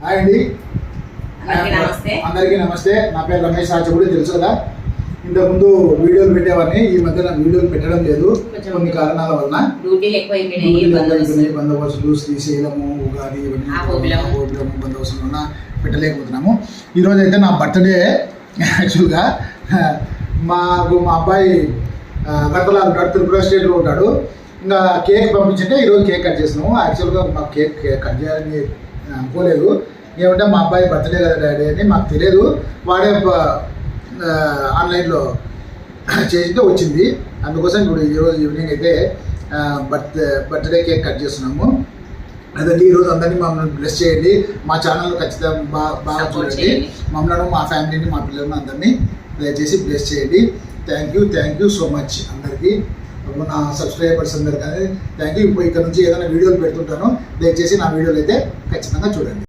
Hi అండి, అందరికీ నమస్తే. నా పేరు రమేష్ ఆచూడి, తెలుసు కదా. ఇంతకుముందు వీడియోలు పెట్టేవాడిని, ఈ మధ్య నాకు వీడియోలు పెట్టడం లేదు కొన్ని కారణాల వలన. బందోబస్తులు, శ్రీశైలము, ఉగాది ఇవన్నీ బందోబస్తులు వలన పెట్టలేకపోతున్నాము. ఈరోజు అయితే నా బర్త్డే. యాక్చువల్గా మా అబ్బాయి గంటల త్రిపుర స్టేట్లో ఉంటాడు. ఇంకా కేక్ పంపించింటే ఈరోజు కేక్ కట్ చేసినాము. యాక్చువల్గా మాకు కేక్ కట్ చేయాలని అనుకోలేదు. ఏమంటే మా అబ్బాయి బర్త్డే కదా డాడీ అని మాకు తెలియదు. వాడే ఆన్లైన్లో చేసింటే వచ్చింది. అందుకోసం ఇప్పుడు ఈరోజు ఈవినింగ్ అయితే బర్త్డే కేక్ కట్ చేస్తున్నాము. అదండి, ఈరోజు అందరినీ మమ్మల్ని బ్లెస్ చేయండి. మా ఛానల్ ఖచ్చితంగా బాగా చూడండి. మమ్మల్ని, మా ఫ్యామిలీని, మా పిల్లలను అందరినీ దయచేసి బ్లెస్ చేయండి. థ్యాంక్ యూ సో మచ్ అందరికీ, నా సబ్స్క్రైబర్స్ అందరికీ థ్యాంక్ యూ. ఇక్కడ నుంచి ఏదైనా వీడియోలు పెడుతుంటాను, దయచేసి నా వీడియోలు అయితే ఖచ్చితంగా చూడండి.